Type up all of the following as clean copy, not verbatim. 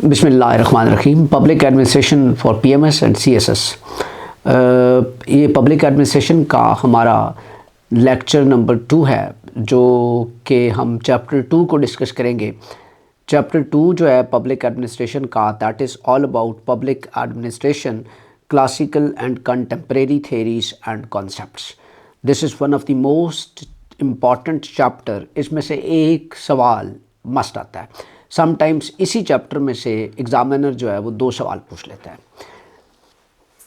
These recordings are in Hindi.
बिस्मिल्लाहिर्रहमानिर्रहीम। Public administration for PMS and CSS। ये पब्लिक एडमिनिस्ट्रेशन का हमारा लेक्चर नंबर 2 है, जो कि हम चैप्टर 2 को डिस्कस करेंगे। चैप्टर 2 जो है पब्लिक एडमिनिस्ट्रेशन का, that is all about public administration, classical and contemporary theories and concepts. This is one of the most important chapter. इसमें से एक सवाल मस्ट आता है। समटाइम्स इसी चैप्टर में से एग्जामिनर जो है वो 2 सवाल पूछ लेता है।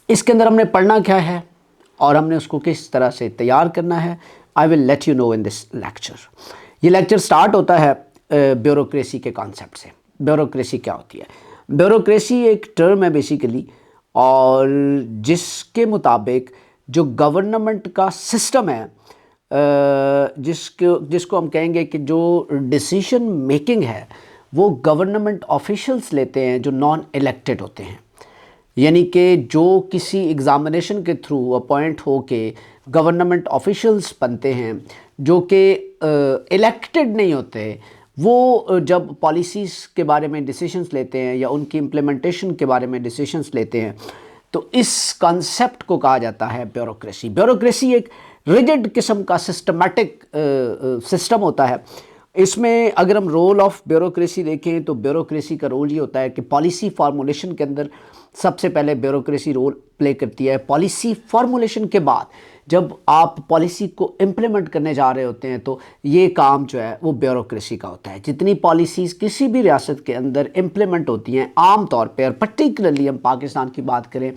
इसके अंदर हमने पढ़ना क्या है और हमने उसको किस तरह से तैयार करना है, I will let you know in this lecture. ये लेक्चर स्टार्ट होता है ब्यूरोक्रेसी के कॉन्सेप्ट से। ब्यूरोक्रेसी क्या होती है? ब्यूरोक्रेसी एक टर्म है बेसिकली, और जिसके मुताबिक जो गवर्नमेंट का सिस्टम है, जिसको हम कहेंगे कि जो डिसीजन मेकिंग है वो गवर्नमेंट ऑफिशियल्स लेते हैं जो नॉन इलेक्टेड होते हैं। यानी कि जो किसी एग्ज़ामिनेशन के थ्रू अपॉइंट हो के गवर्नमेंट ऑफिशियल्स बनते हैं, जो कि इलेक्टेड नहीं होते, वो जब पॉलिसीज़ के बारे में डिसीजंस लेते हैं या उनकी इम्प्लीमेंटेशन के बारे में डिसीजंस लेते हैं, तो इस कॉन्सेप्ट को कहा जाता है ब्यूरोक्रेसी। ब्यूरोक्रेसी एक रिजिड किस्म का सिस्टमैटिक सिस्टम होता है। इसमें अगर हम रोल ऑफ ब्यूरोक्रेसी देखें तो ब्यूरोक्रेसी का रोल ये होता है कि पॉलिसी फार्मूलेशन के अंदर सबसे पहले ब्यूरोक्रेसी रोल प्ले करती है। पॉलिसी फार्मूलेशन के बाद जब आप पॉलिसी को इम्प्लीमेंट करने जा रहे होते हैं तो ये काम जो है वो ब्यूरोक्रेसी का होता है। जितनी पॉलिसीज़ किसी भी रियासत के अंदर इम्प्लीमेंट होती हैं, आम तौर पर पर्टिकुलरली हम पाकिस्तान की बात करें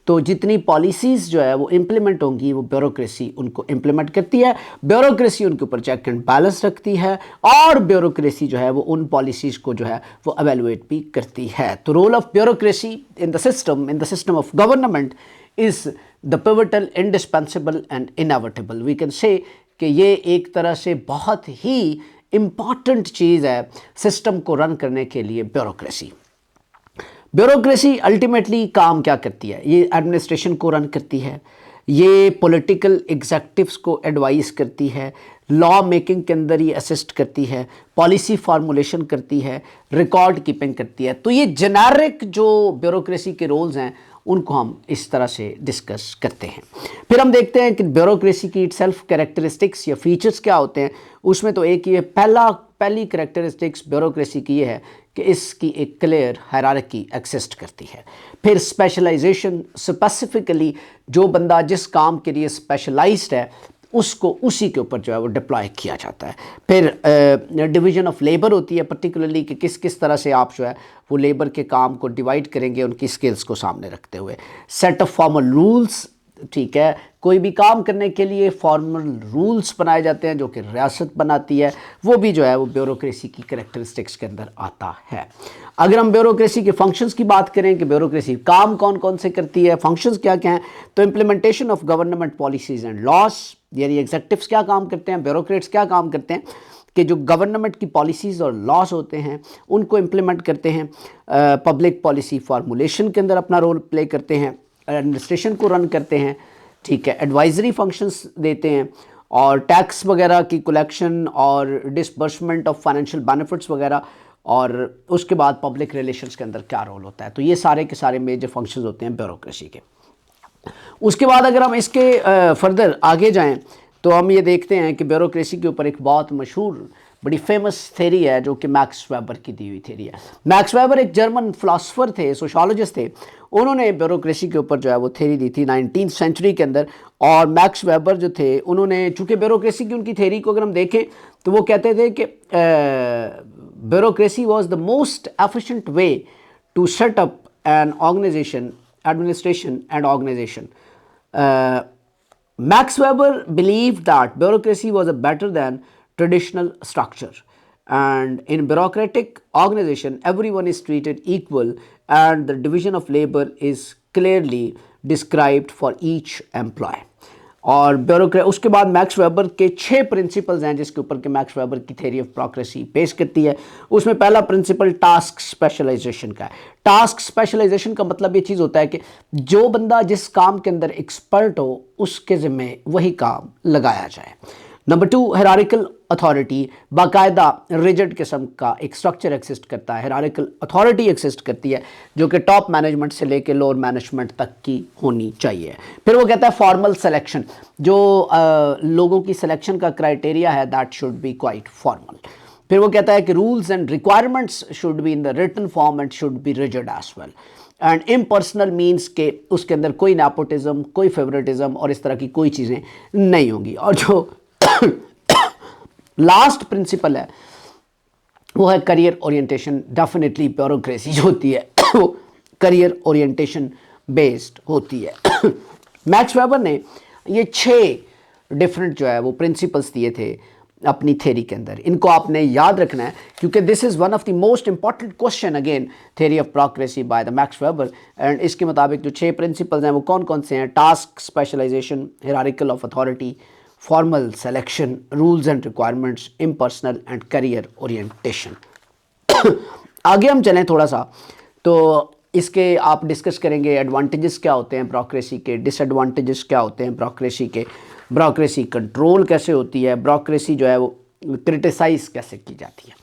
तो जितनी पॉलिसीज़ जो है वो इम्प्लीमेंट होंगी वो ब्यूरोक्रेसी उनको इम्प्लीमेंट करती है। ब्यूरोक्रेसी उनके ऊपर चेक एंड बैलेंस रखती है, और ब्यूरोक्रेसी जो है वो उन पॉलिसीज़ को जो है वो एवेलुएट भी करती है। तो role of bureaucracy in the system of government is the pivotal, indispensable and inevitable. We can say कि ये एक तरह से बहुत ही इम्पॉर्टेंट चीज़ है सिस्टम को रन करने के लिए, ब्यूरोक्रेसी। ब्यूरोक्रेसी अल्टीमेटली काम क्या करती है? ये एडमिनिस्ट्रेशन को रन करती है, ये पॉलिटिकल एग्जेक्टिव्स को एडवाइस करती है, लॉ मेकिंग के अंदर ये असिस्ट करती है, पॉलिसी फार्मूलेशन करती है, रिकॉर्ड कीपिंग करती है। तो ये जेनेरिक जो ब्यूरोक्रेसी के रोल्स हैं उनको हम इस तरह से डिस्कस करते हैं। फिर हम देखते हैं कि ब्यूरोक्रेसी की इटसेल्फ कैरेक्टरिस्टिक्स या फीचर्स क्या होते हैं। उसमें तो एक ये पहली कैरेक्टरिस्टिक्स ब्यूरोक्रेसी की ये है कि इसकी एक क्लियर हायरार्की एग्जिस्ट करती है। फिर स्पेशलाइजेशन, स्पेसिफिकली जो बंदा जिस काम के लिए स्पेशलाइज्ड है उसको उसी के ऊपर जो है वो डिप्लॉय किया जाता है। फिर डिवीजन ऑफ लेबर होती है, पर्टिकुलरली कि किस किस तरह से आप जो है वो लेबर के काम को डिवाइड करेंगे उनकी स्किल्स को सामने रखते हुए। सेट ऑफ फॉर्मल रूल्स, ठीक है, कोई भी काम करने के लिए फॉर्मल रूल्स बनाए जाते हैं जो कि रियासत बनाती है, वो भी जो है वो ब्यूरोक्रेसी की कैरेक्टरिस्टिक्स के अंदर आता है। अगर हम ब्यूरोक्रेसी के फंक्शंस की बात करें कि ब्यूरोक्रेसी काम कौन कौन से करती है, फंक्शंस क्या क्या हैं, तो implementation of government policies and loss, यानी एग्जेक्टिव्स क्या काम करते हैं, ब्यूरोक्रेट्स क्या काम करते हैं कि जो गवर्नमेंट की पॉलिसीज़ और लॉस होते हैं उनको इम्प्लीमेंट करते हैं। पब्लिक पॉलिसी फार्मूलेशन के अंदर अपना रोल प्ले करते हैं, एडमिनिस्ट्रेशन को रन करते हैं, ठीक है, एडवाइजरी फंक्शंस देते हैं, और टैक्स वगैरह की कलेक्शन और डिसबर्समेंट ऑफ फाइनेंशियल बेनिफिट्स वगैरह, और उसके बाद पब्लिक रिलेशंस के अंदर क्या रोल होता है। तो ये सारे के सारे मेजर फंक्शंस होते हैं ब्यूरोक्रेसी के। उसके बाद अगर हम इसके फर्दर आगे जाएं तो हम ये देखते हैं कि ब्यूरोक्रेसी के ऊपर एक बहुत मशहूर बड़ी फेमस थेरी है जो कि मैक्स वेबर की दी हुई थेरी है। मैक्स वेबर एक जर्मन फ़िलासफ़र थे, सोशोलॉजिस्ट थे। उन्होंने ब्यूरोक्रेसी के ऊपर जो है वो थेरी दी थी 19th सेंचुरी के अंदर। और मैक्स वेबर जो थे उन्होंने, चूँकि ब्यूरोक्रेसी की उनकी थेरी को अगर हम देखें तो वो कहते थे कि bureaucracy was the most efficient way to set up an organization, administration and organization. Max Weber believed that bureaucracy was better than traditional structure, and in bureaucratic organization everyone is treated equal and the division of labor is clearly described for each employee. और उसके बाद मैक्स वेबर के 6 प्रिंसिपल्स हैं जिसके ऊपर के मैक्स वेबर की थ्योरी ऑफ ब्यूरोक्रेसी पेश करती है। उसमें पहला प्रिंसिपल टास्क स्पेशलाइजेशन का है। टास्क स्पेशलाइजेशन का मतलब ये चीज़ होता है कि जो बंदा जिस काम के अंदर एक्सपर्ट हो उसके ज़िम्मे वही काम लगाया जाए। नंबर 2, हायरार्किकल अथॉरिटी, बाकायदा रिजिड किस्म का एक स्ट्रक्चर एग्जिस्ट करता है, हायरार्किकल अथॉरिटी एग्जिस्ट करती है जो कि टॉप मैनेजमेंट से लेकर लोअर मैनेजमेंट तक की होनी चाहिए। फिर वो कहता है फॉर्मल सिलेक्शन, जो लोगों की सिलेक्शन का क्राइटेरिया है that should be quite formal. फिर वो कहता है कि rules and requirements should be in the written form and should be rigid as well. And impersonal means के उसके अंदर कोई नेपोटिज्म, कोई फेवरेटिज्म और इस तरह की कोई चीज़ें नहीं होंगी। और जो लास्ट प्रिंसिपल है वो है करियर ओरिएंटेशन। डेफिनेटली ब्यूरोक्रेसी जो होती है वो करियर ओरिएंटेशन बेस्ड होती है। मैक्स वेबर ने ये 6 डिफरेंट जो है वो प्रिंसिपल्स दिए थे अपनी थ्योरी के अंदर। इनको आपने याद रखना है क्योंकि this is one of the most important question again theory of bureaucracy by the max weber. And इसके मुताबिक जो 6 प्रिंसिपल्स हैं वो कौन कौन से हैं? Task specialization, hierarchical of authority, formal selection, rules and requirements, impersonal and career orientation. आगे हम चलें थोड़ा सा तो इसके आप डिस्कस करेंगे एडवांटेजेस क्या होते हैं ब्यूरोक्रेसी के, डिसएडवांटेजेस क्या होते हैं ब्यूरोक्रेसी के, ब्यूरोक्रेसी कंट्रोल कैसे होती है, ब्यूरोक्रेसी जो है वो क्रिटिसाइज कैसे की जाती है।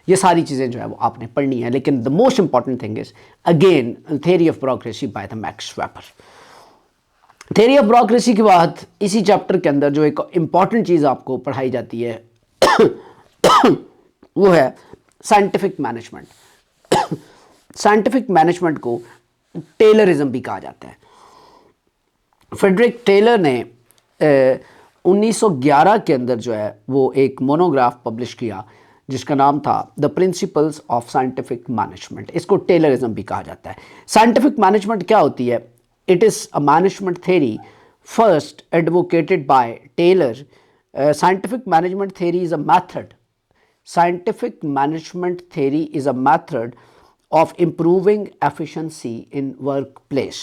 ये सारी चीज़ें जो है वो आपने पढ़नी है। लेकिन the most important thing is again theory of bureaucracy by the max weber. Theory of bureaucracy के बाद इसी चैप्टर के अंदर जो एक इंपॉर्टेंट चीज़ आपको पढ़ाई जाती है वो है साइंटिफिक मैनेजमेंट। साइंटिफिक मैनेजमेंट को टेलरिज्म भी कहा जाता है। फ्रेडरिक टेलर ने 1911 के अंदर जो है वो एक मोनोग्राफ पब्लिश किया जिसका नाम था the principles of scientific management. इसको टेलरिज्म भी कहा जाता है। साइंटिफिक मैनेजमेंट क्या होती है? It is a management theory first advocated by Taylor. Scientific management theory is a method. Scientific management theory is a method of improving efficiency in workplace.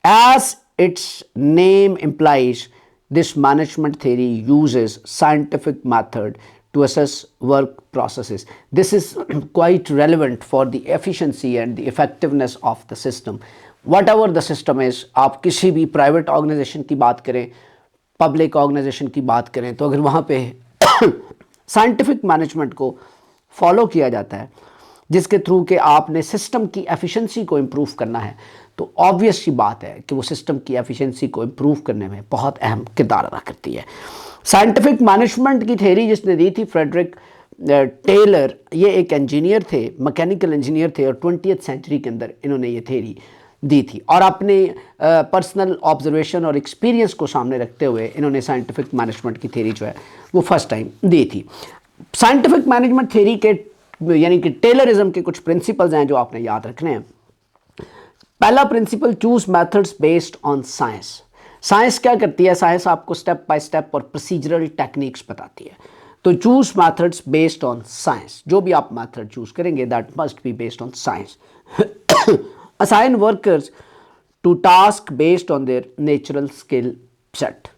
As its name implies, this management theory uses scientific method to assess work processes. This is quite relevant for the efficiency and the effectiveness of the system. Whatever the system is, आप किसी भी प्राइवेट ऑर्गेनाइजेशन की बात करें, पब्लिक ऑर्गेनाइजेशन की बात करें, तो अगर वहाँ पे साइंटिफिक मैनेजमेंट को फॉलो किया जाता है जिसके थ्रू कि आपने सिस्टम की एफिशिएंसी को इम्प्रूव करना है, तो ऑब्वियस सी बात है कि वो सिस्टम की एफिशिएंसी को इम्प्रूव करने में बहुत अहम किरदार अदा करती है। साइंटिफिक मैनेजमेंट की थ्योरी जिसने दी थी फ्रेडरिक टेलर, ये एक इंजीनियर थे, मैकेनिकल इंजीनियर थे और 20th सेंचुरी के अंदर इन्होंने ये थ्योरी दी थी और अपने पर्सनल ऑब्जर्वेशन और एक्सपीरियंस को सामने रखते हुए इन्होंने साइंटिफिक मैनेजमेंट की थ्योरी जो है वो फर्स्ट टाइम दी थी। साइंटिफिक मैनेजमेंट थ्योरी के यानी कि टेलरिज्म के कुछ प्रिंसिपल्स हैं जो आपने याद रखने हैं। पहला principle, choose methods based on science. Science क्या करती है? साइंस आपको स्टेप बाय स्टेप और प्रोसीजरल टेक्निक्स बताती है। तो choose methods based on science, जो भी आप मेथड चूज करेंगे that must be based on science. Assign workers to task based on their natural skill set.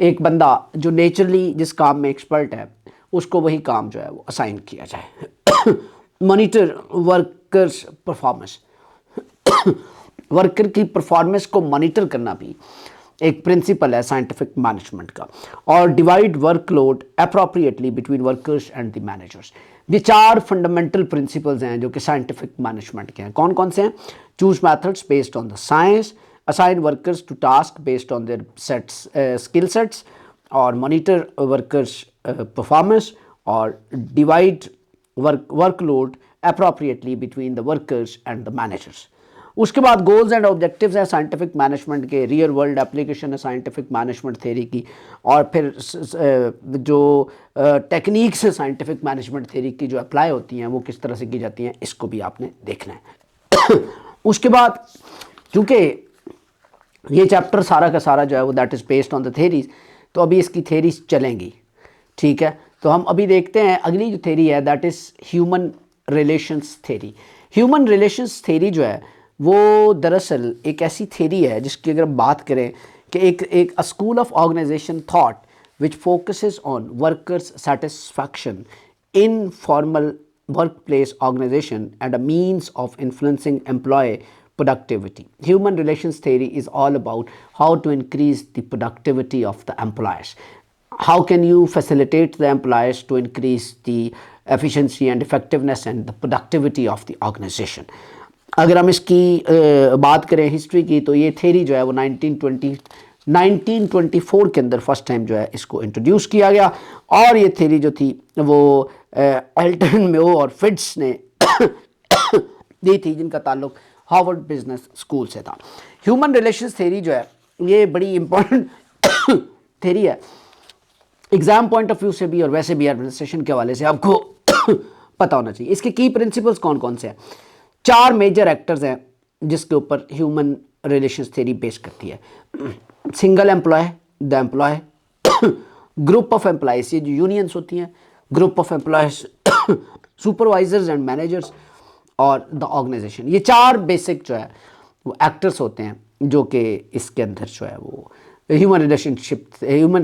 एक बंदा जो नेचुरली जिस काम में एक्सपर्ट है उसको वही काम जो है वो असाइन किया जाए। Monitor workers performance. वर्कर की परफॉर्मेंस को मॉनिटर करना भी एक प्रिंसिपल है साइंटिफिक मैनेजमेंट का। और divide workload appropriately between workers and the managers. ये 4 फंडामेंटल प्रिंसिपल्स हैं जो कि साइंटिफिक मैनेजमेंट के हैं। कौन कौन से हैं? Choose methods based on the science, assign workers to task based on their sets skill sets, और मॉनिटर वर्कर्स परफॉर्मेंस, और divide workload appropriately between the workers and the managers. उसके बाद गोल्स एंड ऑब्जेक्टिव्स है साइंटिफिक मैनेजमेंट के, रियल वर्ल्ड एप्लीकेशन है साइंटिफिक मैनेजमेंट थ्योरी की, और फिर जो टेक्निक्स है साइंटिफिक मैनेजमेंट थ्योरी की जो अप्लाई होती हैं वो किस तरह से की जाती हैं, इसको भी आपने देखना है। उसके बाद क्योंकि ये चैप्टर सारा का सारा जो है वो that is based on the theories, तो अभी इसकी थ्योरीज चलेंगी, ठीक है। तो हम अभी देखते हैं अगली जो थ्योरी है that is human relations theory. Human relations theory जो है वो दरअसल एक ऐसी थ्योरी है जिसकी अगर हम बात करें कि एक school of organization thought which focuses on workers satisfaction in formal workplace organization and a means of influencing employee productivity. Human relations theory is all about how to increase the productivity of the employees. how can you facilitate the employees to increase the efficiency and effectiveness and the productivity of the organization. अगर हम इसकी बात करें हिस्ट्री की, तो ये थेरी जो है वो 1924 के अंदर फर्स्ट टाइम जो है इसको इंट्रोड्यूस किया गया, और ये थेरी जो थी वो एल्टन मेयो और फिट्स ने दी थी, जिनका ताल्लुक हार्वर्ड बिजनेस स्कूल से था। ह्यूमन रिलेशंस थेरी जो है ये बड़ी इंपॉर्टेंट थेरी है एग्जाम पॉइंट ऑफ व्यू से भी और वैसे भी एडमिनिस्ट्रेशन के हवाले से आपको पता होना चाहिए। इसके की प्रिंसिपल्स कौन कौन से हैं? 4 मेजर एक्टर्स हैं जिसके ऊपर ह्यूमन रिलेशंस थ्योरी बेस करती है। Single employee, the employee, group of employees, ये जो यूनियंस होती हैं, group of employees, supervisors and managers, और द ऑर्गेनाइजेशन। ये 4 बेसिक जो है वो एक्टर्स होते हैं जो कि इसके अंदर जो है वो ह्यूमन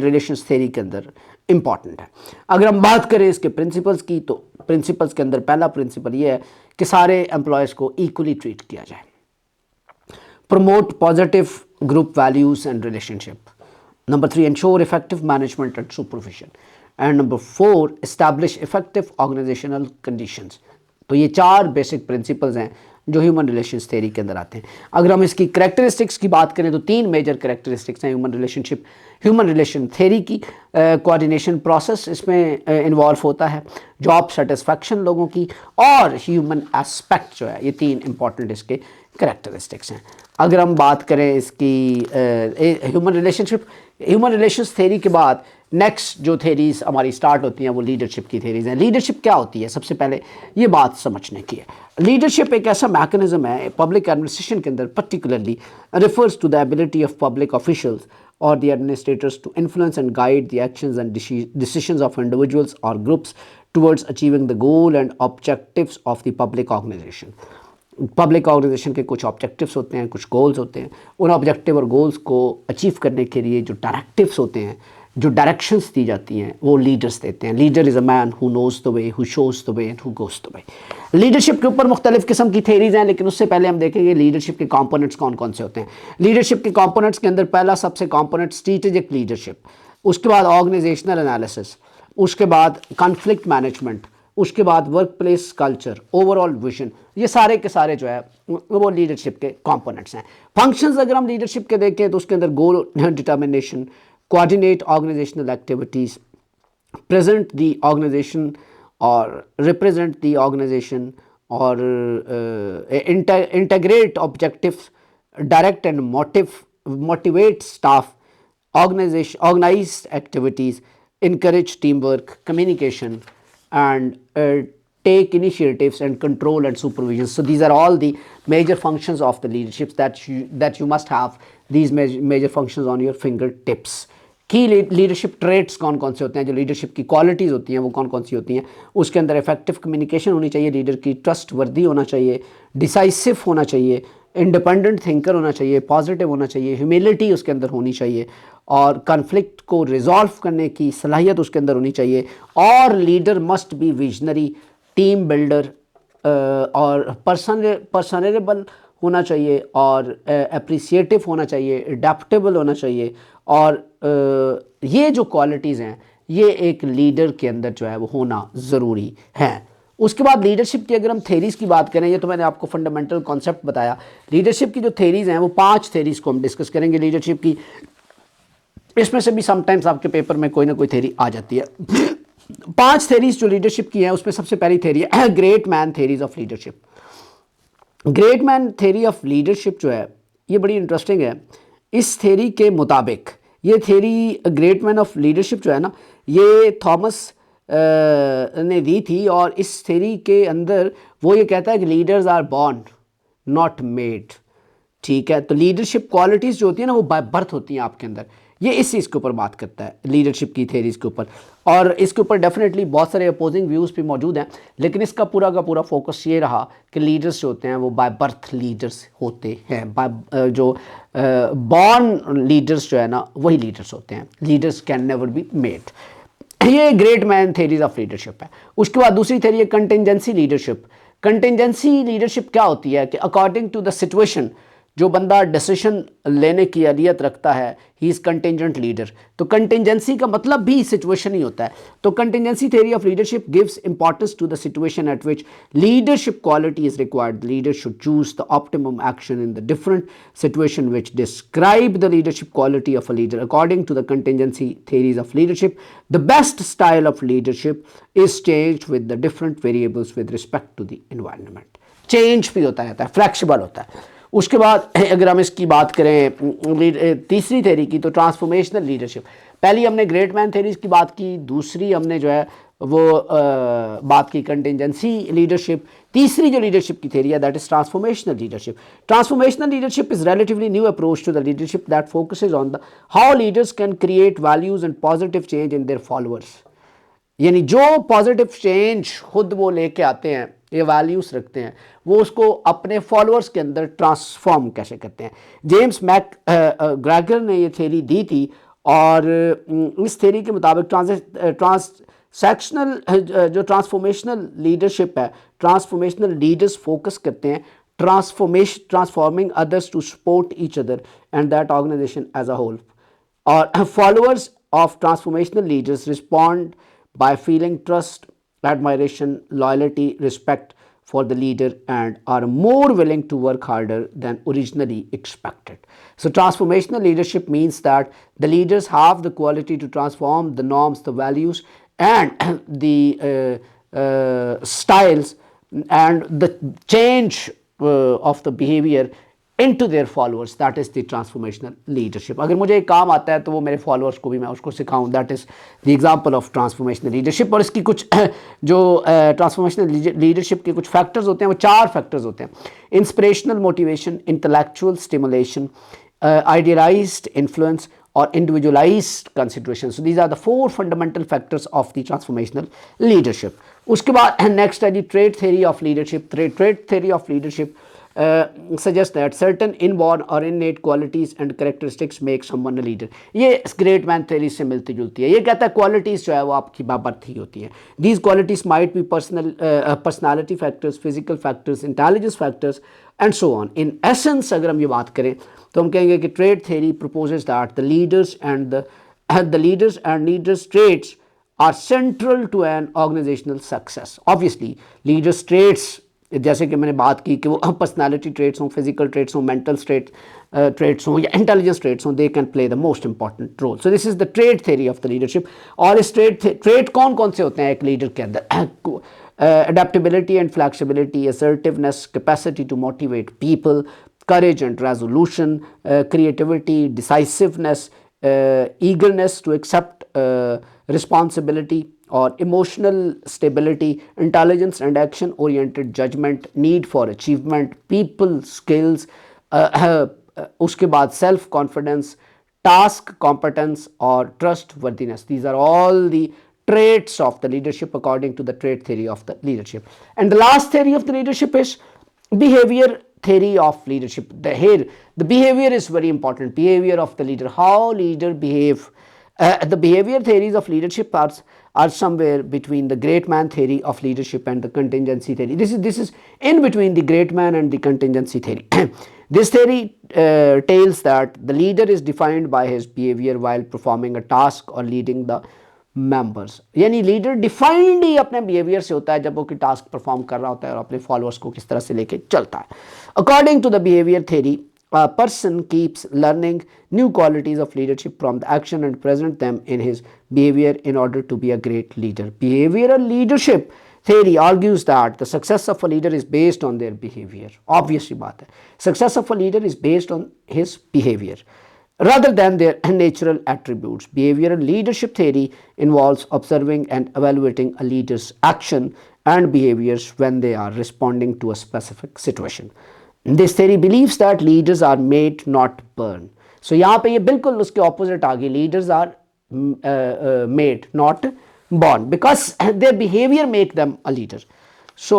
रिलेशंस थ्योरी के अंदर इम्पॉर्टेंट है। अगर हम बात करें इसके प्रिंसिपल्स की, तो प्रिंसिपल्स के अंदर पहला प्रिंसिपल ये है कि सारे एम्प्लॉयज़ को इक्वली ट्रीट किया जाए। Promote positive group values and relationship. Number 3, ensure effective management and supervision. And number 4, establish effective organizational conditions. तो ये 4 बेसिक प्रिंसिपल्स हैं जो ह्यूमन रिलेशंस थ्योरी के अंदर आते हैं। अगर हम इसकी करैक्टरिस्टिक्स की बात करें तो 3 मेजर करैक्टरिस्टिक्स हैं ह्यूमन रिलेशन थ्योरी की। कोऑर्डिनेशन प्रोसेस इसमें इन्वॉल्व होता है, जॉब सेटिस्फैक्शन लोगों की, और ह्यूमन एस्पेक्ट जो है, ये 3 इंपॉर्टेंट इसके करैक्टरिस्टिक्स हैं। अगर हम बात करें इसकी ह्यूमन रिलेशंस थ्योरी के बाद नेक्स्ट जो थेरीज हमारी स्टार्ट होती हैं वो लीडरशिप की थेरीज हैं। लीडरशिप क्या होती है, सबसे पहले ये बात समझने की है। लीडरशिप एक ऐसा मैकेनिज्म है पब्लिक एडमिनिस्ट्रेशन के अंदर, particularly refers to the ability of public officials or the administrators to influence and guide the actions and decisions of individuals or groups towards achieving the goal and objectives of the public organization. Public organization के कुछ ऑब्जेक्टिव्स होते हैं, कुछ गोल्स होते हैं। उन ऑब्जेक्टिव और गोल्स को अचीव करने के लिए जो डायरेक्टिव्स होते हैं, जो डायरेक्शंस दी जाती हैं, वो लीडर्स देते हैं। Leader is a man who nose the way, who shows the way and who goes the way. Leadership के ऊपर मुख्तलिफ किस्म की थेरीज हैं, लेकिन उससे पहले हम देखेंगे लीडरशिप के कंपोनेंट्स कौन कौन से होते हैं। लीडरशिप के कंपोनेंट्स के अंदर पहला सबसे कंपोनेंट स्ट्रेटेजिक लीडरशिप, उसके बाद ऑर्गेनाइजेशनल एनालिसिस, उसके बाद कॉन्फ्लिक्ट मैनेजमेंट, उसके बाद work place culture, overall vision. ये सारे के सारे जो है वो लीडरशिप के कंपोनेंट्स हैं। फंक्शंस अगर हम लीडरशिप के देखें तो उसके अंदर गोल determination, coordinate organizational activities, present the organization or represent the organization, or integrate objectives, direct and motivate staff, organize activities, encourage teamwork, communication, and take initiatives and control and supervision. So these are all the major functions of the leadership that you must have these major functions on your fingertips. की लीडरशिप ट्रेट्स कौन कौन से होते हैं, जो लीडरशिप की क्वालिटीज़ होती हैं वो कौन कौन सी होती हैं। उसके अंदर इफेक्टिव कम्युनिकेशन होनी चाहिए, लीडर की ट्रस्ट वर्दी होना चाहिए, डिसाइसिव होना चाहिए, इंडिपेंडेंट थिंकर होना चाहिए, पॉजिटिव होना चाहिए, ह्यूमिलिटी उसके अंदर होनी चाहिए, और कन्फ्लिक्ट को रिजॉल्व करने की सलाहियत उसके अंदर होनी चाहिए। और leader must be visionary, team builder, और पर्सनेबल होना चाहिए, और अप्रिसिएटिव होना चाहिए, अडेप्टेबल होना चाहिए। और ये जो क्वालिटीज़ हैं ये एक लीडर के अंदर जो है वो होना ज़रूरी है। उसके बाद लीडरशिप की अगर हम थेरीज़ की बात करें, ये तो मैंने आपको फंडामेंटल कॉन्सेप्ट बताया। लीडरशिप की जो थेरीज़ हैं वो 5 थेरीज़ को हम डिस्कस करेंगे लीडरशिप की। इसमें से भी समटाइम्स आपके पेपर में कोई ना कोई थेरी आ जाती है। 5 थेरीज़ जो लीडरशिप की हैं उसमें सबसे पहली थेरी है great man theories of leadership. Great man theory of leadership जो है ये बड़ी इंटरेस्टिंग है। इस थेरी के मुताबिक ये theory great man of leadership जो है ना, ये थॉमस ने दी थी, और इस थेरी के अंदर वो ये कहता है कि leaders are born not made. ठीक है, तो लीडरशिप क्वालिटीज़ जो होती है ना वो बाय बर्थ होती हैं आपके अंदर। ये इस चीज़ के ऊपर बात करता है लीडरशिप की थेरीज़ के ऊपर, और इसके ऊपर डेफिनेटली बहुत सारे अपोजिंग व्यूज़ भी मौजूद हैं, लेकिन इसका पूरा का पूरा फोकस ये रहा कि लीडर्स जो होते हैं वो बाय बर्थ लीडर्स होते हैं। बाय जो बॉर्न लीडर्स जो है ना वही लीडर्स होते हैं। Leaders can never be made. ये great man theories of leadership है। उसके बाद दूसरी थेरी है कंटिजेंसी लीडरशिप। कंटिजेंसी लीडरशिप क्या होती है कि अकॉर्डिंग टू द सिचुएशन, जो बंदा डिसीजन लेने की अहलियत रखता है, ही इज़ कंटिजेंट लीडर। तो कंटिजेंसी का मतलब भी सिचुएशन ही होता है। तो contingency theory of leadership gives importance to the situation at which leadership quality is required. Leader should choose the optimum action in the different situation which describe the leadership quality of a leader. According to the contingency theories of leadership, the best style of leadership is changed with the different variables with respect to the environment। Change भी होता रहता है, फ्लैक्सिबल होता है। उसके बाद अगर हम इसकी बात करें तीसरी थेरी की, तो ट्रांसफॉर्मेशनल लीडरशिप। पहली हमने ग्रेट मैन थेरीज की बात की, दूसरी हमने जो है वो बात की कंटिजेंसी लीडरशिप, तीसरी जो लीडरशिप की थेरी है that is transformational leadership. Transformational leadership is relatively new approach to the leadership that focuses on the how leaders can create values and positive change in their followers। यानी जो पॉजिटिव चेंज खुद वो लेके आते हैं, ये वैल्यूज रखते हैं, वो उसको अपने फॉलोअर्स के अंदर ट्रांसफॉर्म कैसे करते हैं। जेम्स मैक ग्रेगर ने ये थेरी दी थी और इस थेरी के मुताबिक सेक्शनल जो ट्रांसफॉर्मेशनल लीडरशिप है, ट्रांसफॉर्मेशनल लीडर्स फोकस करते हैं transforming others to support each other and that organization as a whole। और followers of transformational leaders respond by feeling trust, admiration, loyalty, respect for the leader and are more willing to work harder than originally expected। So transformational leadership means that the leaders have the quality to transform the norms, the values and the styles and the change of the behavior into their followers। that is the transformational leadership। अगर मुझे एक काम आता है तो वो मेरे फॉलोअर्स को भी मैं उसको सिखाऊं, that is the example of transformational leadership। और इसकी कुछ जो ट्रांसफॉर्मेशनल लीडरशिप के कुछ फैक्टर्स होते हैं, वो 4 फैक्टर्स होते हैं। Inspirational motivation, intellectual stimulation, idealized influence or individualized consideration। So these are the 4 fundamental factors of the transformational leadership। उसके बाद नेक्स्ट है जी trait theory of leadership. Trait theory of leadership suggests that certain inborn or innate qualities and characteristics make someone a leader। ये ग्रेट मैन थ्योरी से मिलती जुलती है। ये कहता है क्वालिटीज़ जो है वो आपकी बर्थ ही होती हैं। These qualities might be personality factors, physical factors, intelligence factors and so on. In essence अगर हम ये बात करें तो हम कहेंगे कि trait theory proposes that the leaders and leaders traits are central to an organizational success। obviously leaders traits जैसे कि मैंने बात की कि वो पर्सनालिटी ट्रेट्स हों, फिजिकल ट्रेट्स हों, मेंटल ट्रेट्स हों या इंटेलिजेंस ट्रेट्स हों, they can play the most important role. So this is the trait theory of the leadership. और इस ट्रेट कौन कौन से होते हैं एक लीडर के अंदर? Adaptability and flexibility, assertiveness, capacity to motivate people, courage and resolution, creativity, decisiveness, eagerness to accept responsibility, or emotional stability, intelligence and action oriented judgment, need for achievement, people skills, उसके बाद self confidence, task competence और trustworthiness। These are all the traits of the leadership according to the trait theory of the leadership। And the last theory of the leadership is behavior theory of leadership। The behavior is very important, behavior of the leader, how leader behave। The behavior theories of leadership are somewhere between the great man theory of leadership and the contingency theory। This is in between the great man and the contingency theory। This theory tells that the leader is defined by his behavior while performing a task or leading the members. यानी लीडर डिफाइंड ही अपने बिहेवियर से होता है जब वो कोई टास्क परफॉर्म कर रहा होता है और अपने फॉलोअर्स को किस तरह से लेके चलता है। According to the behaviour theory, a person keeps learning new qualities of leadership from the action and present them in his behavior in order to be a great leader। Behavioral leadership theory argues that the success of a leader is based on their behavior। obviously बात है, success of a leader is based on his behavior rather than their natural attributes। Behavioral leadership theory involves observing and evaluating a leader's action and behaviors when they are responding to a specific situation। This theory believes that leaders are made not born। So यहाँ पे ये बिल्कुल उसके opposite आ गई, leaders are made not born because their behavior make them a leader। So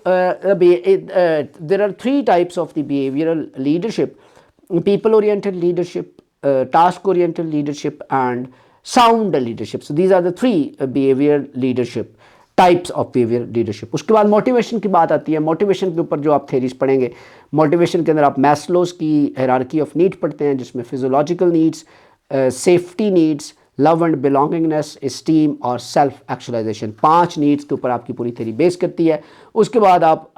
there are 3 types of the behavioral leadership: people oriented leadership, task oriented leadership and sound leadership। So these are the 3 behavioral leadership types of behaviour leadership. उसके बाद मोटिवेशन की बात आती है। मोटिवेशन के ऊपर जो आप थेरीज पढ़ेंगे, मोटिवेशन के अंदर आप मैस्लोस की हायरार्की ऑफ नीड पढ़ते हैं, जिसमें physiological needs, safety needs, love and belongingness, esteem और सेल्फ एक्चुअलाइजेशन, 5 नीड्स के ऊपर आपकी पूरी थेरी बेस करती है। उसके बाद आप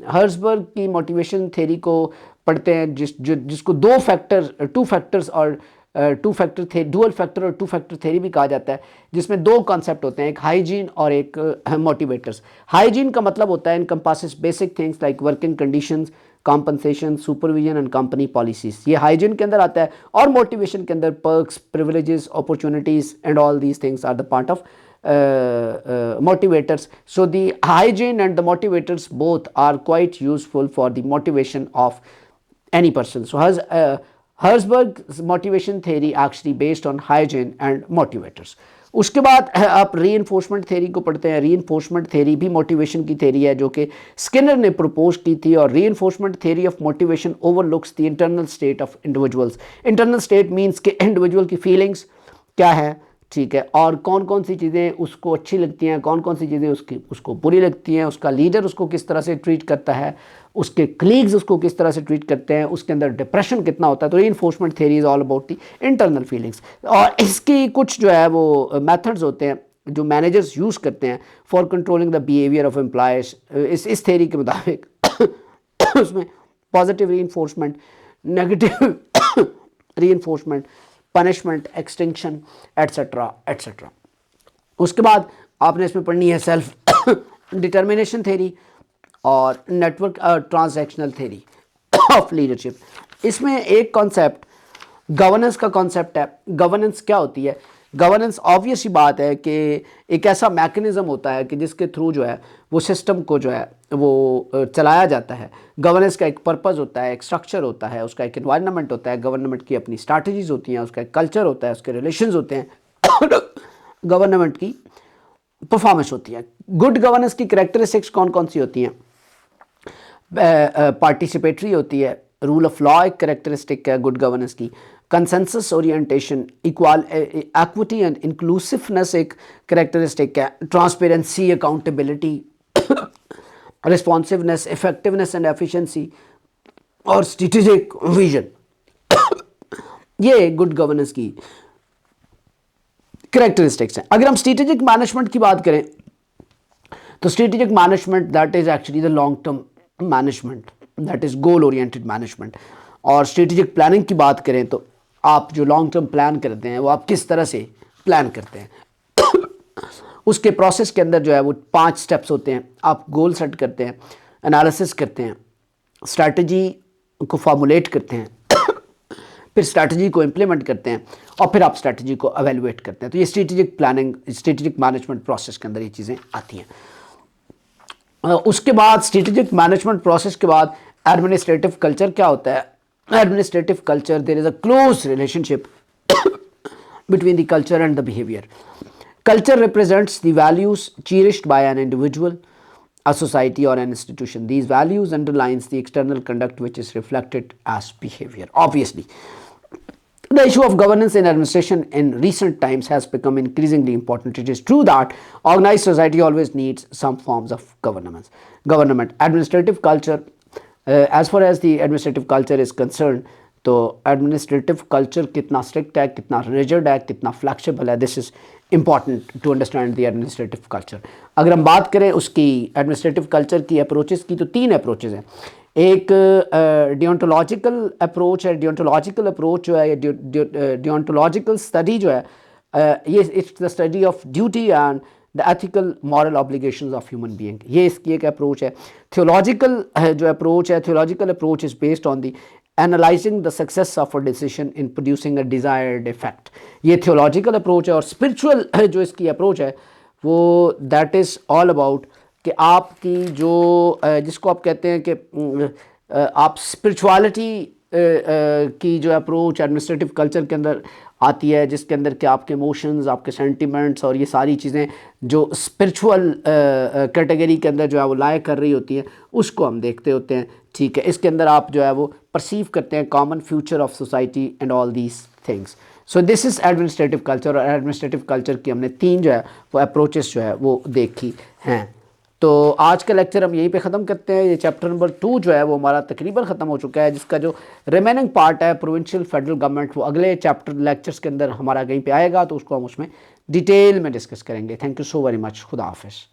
हर्सबर्ग की मोटिवेशन थेरी को पढ़ते हैं, जिसको टू फैक्टर्स और डुअल फैक्टर और 2 फैक्टर थेरी भी कहा जाता है, जिसमें 2 कॉन्सेप्ट होते हैं, एक हाइजीन और एक मोटिवेटर्स। हाइजीन का मतलब होता है encompasses basic things like working conditions, compensation, supervision and company policies, ये हाइजीन के अंदर आता है। और मोटिवेशन के अंदर perks, privileges, opportunities and all these things are the part of motivators. So the hygiene and the motivators both are quite useful for the motivation of any person. So Herzberg's motivation theory actually based on hygiene and motivators. उसके बाद आप रीइंफोर्समेंट थेरी को पढ़ते हैं। रीइंफोर्समेंट थेरी भी मोटिवेशन की थेरी है, जो कि स्किनर ने प्रपोज की थी। और reinforcement theory of motivation overlooks the internal state of individuals. Internal state means के इंडिविजुअल की फीलिंग्स क्या है, ठीक है, और कौन कौन सी चीज़ें उसको अच्छी लगती हैं, कौन कौन सी चीज़ें उसको बुरी लगती हैं, उसका लीडर उसको किस तरह से ट्रीट करता है, उसके कलीग्स उसको किस तरह से ट्रीट करते हैं, उसके अंदर डिप्रेशन कितना होता है। तो reinforcement theory is all about the internal feelings. और इसकी कुछ जो है वो मेथड्स होते हैं जो मैनेजर्स यूज़ करते हैं for controlling the behaviour of employees. इस थ्योरी के मुताबिक उसमें positive reinforcement, negative reinforcement, punishment, extinction, etcetera etcetera. उसके बाद आपने इसमें पढ़नी है सेल्फ डिटर्मिनेशन थ्योरी और network transactional theory of leadership. इसमें एक कॉन्सेप्ट गवर्नेंस का कॉन्सेप्ट है। गवर्नेंस क्या होती है? गवर्नेंस ऑब्वियस ही बात है कि एक ऐसा मैकेनिज़्म होता है कि जिसके थ्रू जो है वो सिस्टम को जो है वो चलाया जाता है। गवर्नेंस का एक पर्पज़ होता है, एक स्ट्रक्चर होता है, उसका एक एनवायरनमेंट होता है, गवर्नमेंट की अपनी स्ट्रैटेजीज होती हैं, उसका एक कल्चर होता है, उसके रिलेशंस होते हैं, गवर्नमेंट की परफॉर्मेंस होती है। गुड गवर्नेंस की कैरेक्टरिस्टिक्स कौन कौन सी होती हैं? पार्टिसिपेटरी होती है, रूल ऑफ लॉ एक कैरेक्टरिस्टिक है गुड गवर्नेंस की, consensus orientation, equity and inclusiveness एक कैरेक्टरिस्टिक है, transparency, accountability, responsiveness, effectiveness and efficiency और स्ट्रेटेजिक विजन, ये गुड गवर्नेंस की कैरेक्टरिस्टिक्स हैं। अगर हम स्ट्रेटेजिक मैनेजमेंट की बात करें तो strategic management that is actually the long term management, that is goal oriented management. और स्ट्रेटेजिक प्लानिंग की बात करें तो आप जो लॉन्ग टर्म प्लान करते हैं वो आप किस तरह से प्लान करते हैं, उसके प्रोसेस के अंदर जो है वो 5 स्टेप्स होते हैं। आप गोल सेट करते हैं, एनालिसिस करते हैं, स्ट्रैटेजी को फॉर्मुलेट करते हैं, फिर स्ट्रैटेजी को इम्प्लीमेंट करते हैं और फिर आप स्ट्रैटेजी को एवेलुएट करते हैं। तो ये strategic planning, strategic management process के अंदर ये चीज़ें आती हैं। उसके बाद स्ट्रेटेजिक मैनेजमेंट प्रोसेस के बाद एडमिनिस्ट्रेटिव कल्चर क्या होता है? Administrative culture, there is a close relationship between the culture and the behavior. Culture represents the values cherished by an individual, a society or an institution. These values underlines the external conduct which is reflected as behavior. Obviously, the issue of governance in administration in recent times has become increasingly important. It is true that organized society always needs some forms of government. Administrative culture, as far as the administrative culture is concerned, तो एडमिनिस्ट्रेटिव कल्चर कितना स्ट्रिक्ट है, कितना रिजिड है, कितना फ्लैक्सिबल है, this is important to understand the administrative culture. अगर हम बात करें उसकी एडमिनिस्ट्रेटिव कल्चर की अप्रोचेस की, तो 3 अप्रोचेस हैं। एक डियोंटोलॉजिकल अप्रोच है। डियोंटोलॉजिकल अप्रोच जो है, डियोंटोलॉजिकल स्टडी जो है, ये it's the study of duty and the ethical moral obligations of human being, ये इसकी एक अप्रोच है। थियोलॉजिकल जो अप्रोच है, theological approach is based on the analysing the success of a decision in producing a desired effect, ये थियोलॉजिकल अप्रोच है। और स्पिरिचुअल जो इसकी अप्रोच है वो दैट इज़ ऑल अबाउट कि आपकी जो जिसको आप कहते हैं कि आप स्पिरिचुअलिटी की जो अप्रोच एडमिनिस्ट्रेटिव कल्चर के अंदर आती है, जिसके अंदर कि आपके इमोशंस, आपके सेंटिमेंट्स और ये सारी चीज़ें जो स्पिरिचुअल कैटेगरी के अंदर जो है वो लाए कर रही होती हैं, उसको हम देखते होते हैं। ठीक है, इसके अंदर आप जो है वो परसीव करते हैं common future of society and all these things. So this is administrative culture, और एडमिनिस्ट्रेटिव कल्चर की हमने 3 जो है वो अप्रोचेस जो है वो देखी हैं। तो आज का लेक्चर हम यहीं पे ख़त्म करते हैं। ये चैप्टर नंबर 2 जो है वो हमारा तकरीबन ख़त्म हो चुका है, जिसका जो रिमेनिंग पार्ट है प्रोविंशियल फेडरल गवर्नमेंट, वो अगले चैप्टर लेक्चर्स के अंदर हमारा कहीं पे आएगा, तो उसको हम उसमें डिटेल में डिस्कस करेंगे। Thank you so very much. खुदा हाफिज़।